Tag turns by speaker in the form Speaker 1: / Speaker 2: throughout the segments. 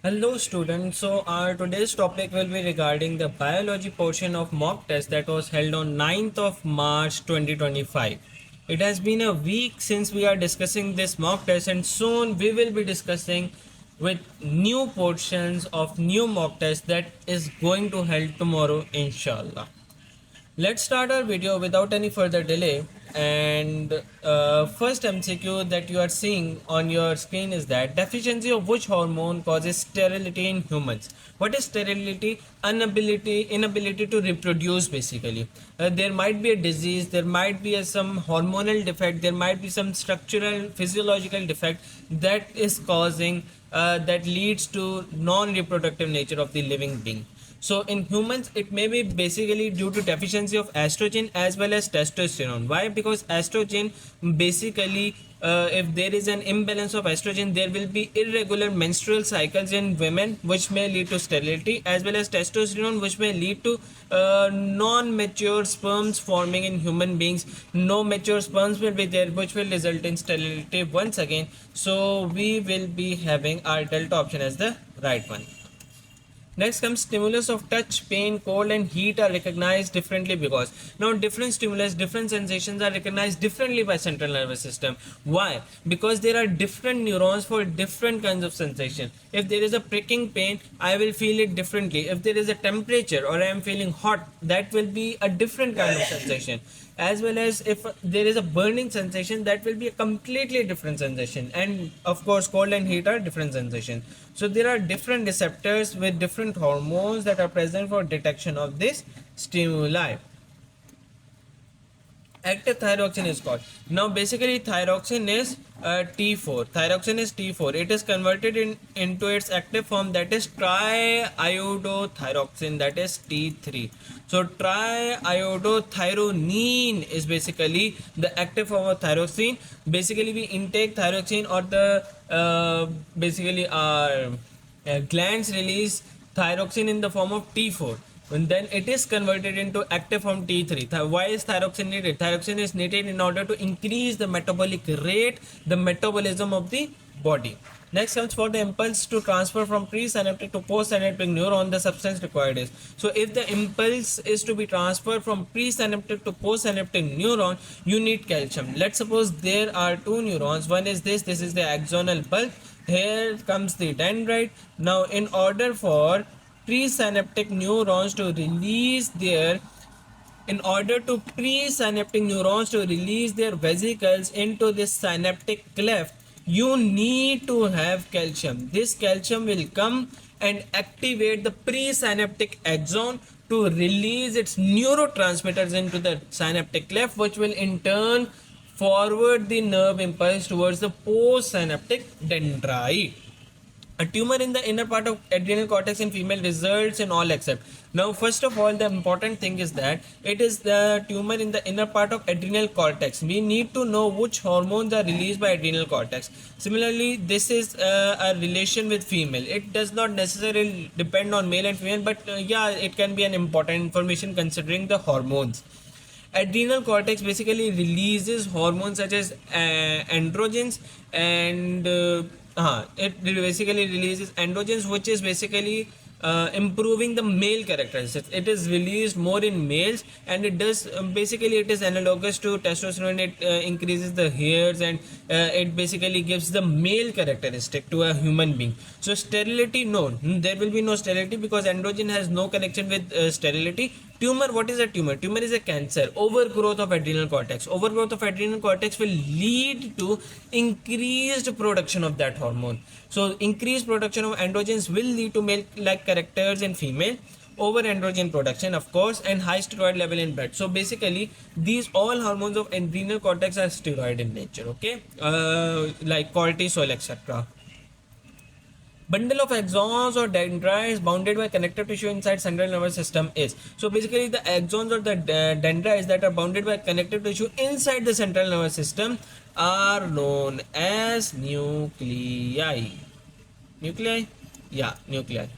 Speaker 1: Hello students, so our today's topic will be regarding the biology portion of mock test that was held on 9th of March 2025. It has been a week since we are discussing this mock test and soon we will be discussing with new portions of new mock test that is going to held tomorrow inshallah. Let's start our video without any further delay. And first MCQ that you are seeing on your screen is that deficiency of which hormone causes sterility in humans? What is sterility? Inability to reproduce basically. There might be a disease, there might be some hormonal defect, there might be some structural physiological defect that is causing that leads to non-reproductive nature of the living being. So in humans, it may be basically due to deficiency of estrogen as well as testosterone. Why? Because estrogen basically, if there is an imbalance of estrogen, there will be irregular menstrual cycles in women, which may lead to sterility, as well as testosterone, which may lead to non-mature sperms forming in human beings. No mature sperms will be there, which will result in sterility once again. So we will be having our delta option as the right one. Next comes stimulus of touch, pain, cold and heat are recognized differently because now different stimulus, different sensations are recognized differently by central nervous system. Why? Because there are different neurons for different kinds of sensation. If there is a pricking pain, I will feel it differently. If there is a temperature or I am feeling hot, that will be a different kind of sensation. As well as if there is a burning sensation, that will be a completely different sensation. And of course cold and heat are different sensation. So there are different receptors with different hormones that are present for detection of this stimuli. Active thyroxine is called. Now basically thyroxine is T4. Thyroxine is T4. It is converted into its active form, that is triiodothyroxine, that is T3. So triiodothyronine is basically the active form of thyroxine. Basically we intake thyroxine or the basically our glands release thyroxine in the form of T4, and then it is converted into active form T3. Why is thyroxine needed? Thyroxine is needed in order to increase the metabolic rate, the metabolism of the body. Next comes for the impulse to transfer from presynaptic to postsynaptic neuron, the substance required is. So if the impulse is to be transferred from presynaptic to postsynaptic neuron, you need calcium. Let's suppose there are two neurons. One is this is the axonal bulb. Here comes the dendrite. Now in order for presynaptic neurons to release their vesicles into this synaptic cleft, you need to have calcium. This calcium will come and activate the presynaptic axon to release its neurotransmitters into the synaptic cleft, which will in turn forward the nerve impulse towards the postsynaptic dendrite. A tumor in the inner part of adrenal cortex in female results in all except. Now first of all, the important thing is that it is the tumor in the inner part of adrenal cortex. We need to know which hormones are released by adrenal cortex. Similarly, this is a relation with female. It does not necessarily depend on male and female, but yeah, it can be an important information considering the hormones. Adrenal cortex basically releases hormones such as androgens, and it basically releases androgens, which is basically improving the male characteristics. It is released more in males, and it does basically it is analogous to testosterone. It increases the hairs, and it basically gives the male characteristic to a human being. So sterility, no, there will be no sterility because androgen has no connection with sterility. Tumor, what is a tumor? Tumor is a cancer, overgrowth of adrenal cortex. Overgrowth of adrenal cortex will lead to increased production of that hormone. So increased production of androgens will lead to male like characters in female, over androgen production of course, and high steroid level in blood. So basically these all hormones of adrenal cortex are steroid in nature, okay, like cortisol, etc. Bundle of axons or dendrites bounded by connective tissue inside central nervous system is. So basically the axons or the dendrites that are bounded by connective tissue inside the central nervous system are known as nuclei. Nuclei? Yeah, nuclei.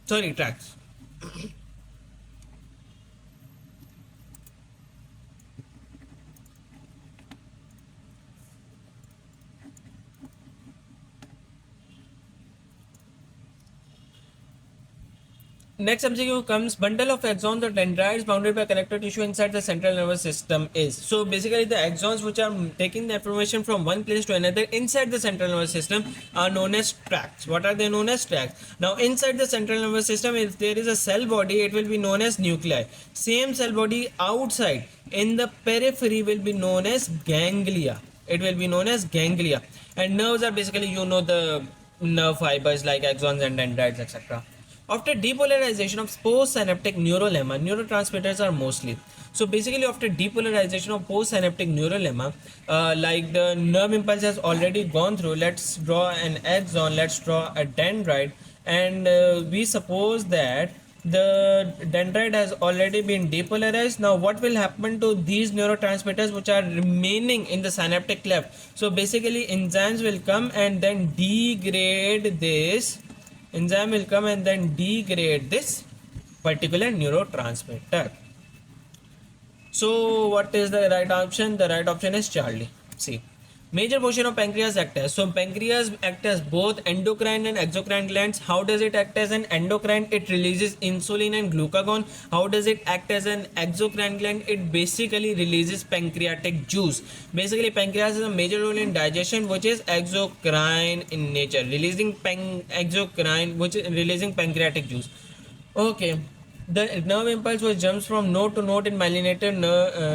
Speaker 1: Sorry, tracks. Next MCQ comes bundle of axons or dendrites bounded by connective tissue inside the central nervous system is. So basically the axons which are taking the information from one place to another inside the central nervous system are known as tracts. What are they known as? Tracts. Now inside the central nervous system, if there is a cell body, it will be known as nuclei. Same cell body outside in the periphery will be known as ganglia. It will be known as ganglia. And nerves are basically, you know, the nerve fibers like axons and dendrites, etc. After depolarization of postsynaptic neurolemma, neurotransmitters are mostly. So basically, after depolarization of postsynaptic neurolemma, like the nerve impulse has already gone through, let's draw an axon, let's draw a dendrite, and we suppose that the dendrite has already been depolarized. Now what will happen to these neurotransmitters which are remaining in the synaptic cleft? So basically enzymes will come and then degrade this enzyme will come and then degrade this particular neurotransmitter. So what is the right option? The right option is Charlie. See, major portion of pancreas act as. So pancreas act as both endocrine and exocrine glands. How does it act as an endocrine? It releases insulin and glucagon. How does it act as an exocrine gland? It basically releases pancreatic juice. Basically pancreas has a major role in digestion, which is exocrine in nature, releasing exocrine, which is releasing pancreatic juice. Okay. The nerve impulse which jumps from node to node in myelinated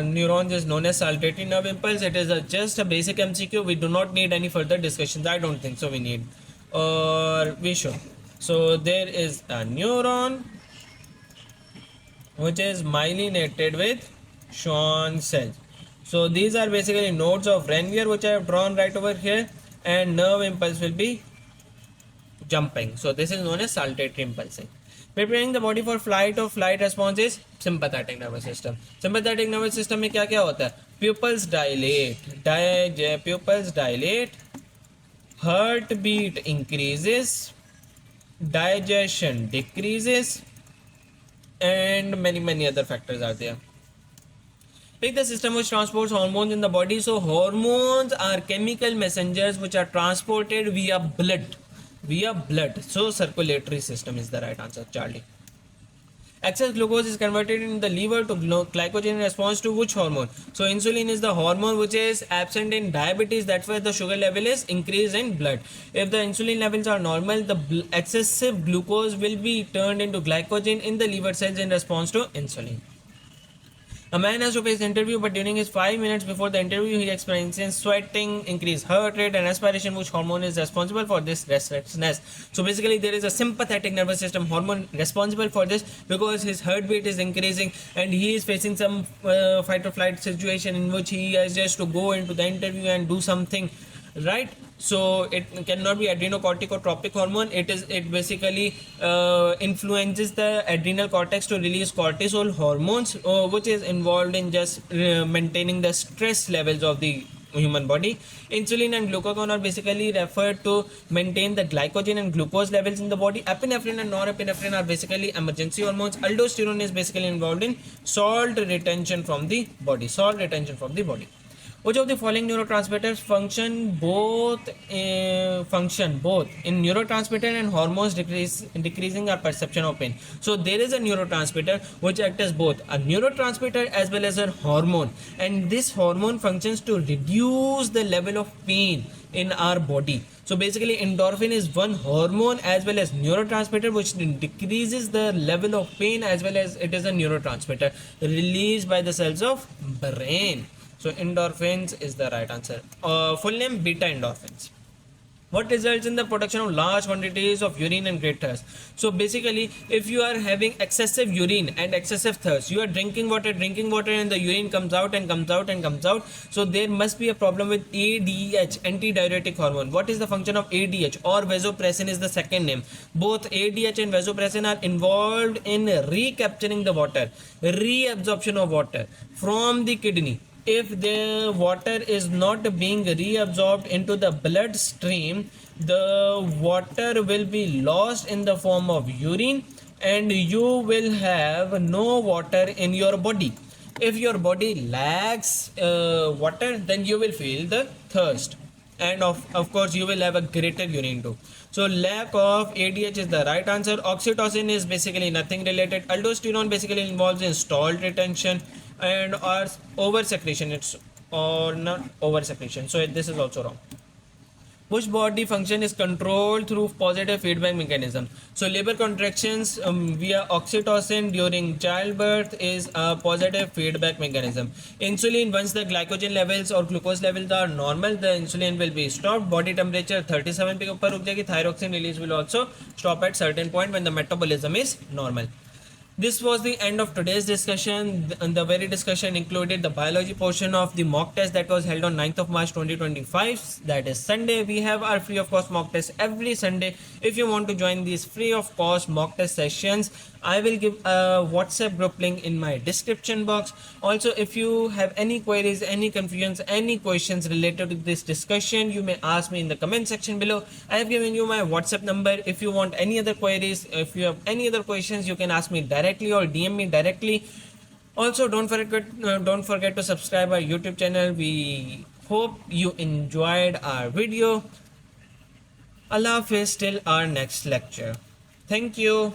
Speaker 1: neurons is known as saltatory nerve impulse. It is just a basic MCQ. We do not need any further discussions. I don't think so we need, or we should. So there is a neuron which is myelinated with Schwann cells. So these are basically nodes of Ranvier which I have drawn right over here, and nerve impulse will be jumping. So this is known as saltatory impulsing. Preparing the body for flight or flight response is sympathetic nervous system. Sympathetic nervous system में क्या क्या होता है? Pupils dilate, heartbeat increases, digestion decreases, and many other factors are there. Pick the system which transports hormones in the body. So hormones are chemical messengers which are transported via blood. So circulatory system is the right answer, Charlie. Excess glucose is converted in the liver to glycogen in response to which hormone? So insulin is the hormone which is absent in diabetes. That's why the sugar level is increased in blood. If the insulin levels are normal, the excessive glucose will be turned into glycogen in the liver cells in response to insulin. A man has to face interview, but during his 5 minutes before the interview, he experiences sweating, increased heart rate, and respiration. Which hormone is responsible for this restlessness? So basically, there is a sympathetic nervous system hormone responsible for this, because his heartbeat is increasing and he is facing some fight or flight situation in which he has just to go into the interview and do something, right? So it cannot be adrenocorticotropic hormone. It basically influences the adrenal cortex to release cortisol hormones, which is involved in just maintaining the stress levels of the human body. Insulin and glucagon are basically referred to maintain the glycogen and glucose levels in the body. Epinephrine and norepinephrine are basically emergency hormones. Aldosterone is basically involved in salt retention from the body. Which of the following neurotransmitters function both in neurotransmitter and hormones decreasing our perception of pain? So there is a neurotransmitter which acts as both a neurotransmitter as well as a hormone, and this hormone functions to reduce the level of pain in our body. So basically endorphin is one hormone as well as neurotransmitter which decreases the level of pain, as well as it is a neurotransmitter released by the cells of brain. So endorphins is the right answer. Full name beta endorphins. What results in the production of large quantities of urine and great thirst? So basically, if you are having excessive urine and excessive thirst, you are drinking water and the urine comes out. So there must be a problem with ADH, antidiuretic hormone. What is the function of ADH, or vasopressin is the second name? Both ADH and vasopressin are involved in recapturing the water, reabsorption of water from the kidney. If the water is not being reabsorbed into the bloodstream, the water will be lost in the form of urine and you will have no water in your body. If your body lacks water, then you will feel the thirst. and of course you will have a greater urine too. So lack of ADH is the right answer. Oxytocin is basically nothing related. Aldosterone basically involves in stall retention and or over secretion. It's or not over secretion. So this is also wrong. Which body function is controlled through positive feedback mechanism? So labor contractions via oxytocin during childbirth is a positive feedback mechanism. Insulin, once the glycogen levels or glucose levels are normal, the insulin will be stopped. Body temperature 37 पे ऊपर रुक जाएगी. Thyroxine release will also stop at certain point when the metabolism is normal. This was the end of today's discussion. The very discussion included the biology portion of the mock test that was held on 9th of March 2025. That is Sunday. We have our free of cost mock test every Sunday. If you want to join these free of cost mock test sessions, I will give a WhatsApp group link in my description box. Also, if you have any queries, any confusions, any questions related to this discussion, you may ask me in the comment section below. I have given you my WhatsApp number. If you want any other queries, if you have any other questions, you can ask me directly or DM me directly. Also, don't forget to subscribe our YouTube channel. We hope you enjoyed our video. Allah Hafiz till our next lecture. Thank you.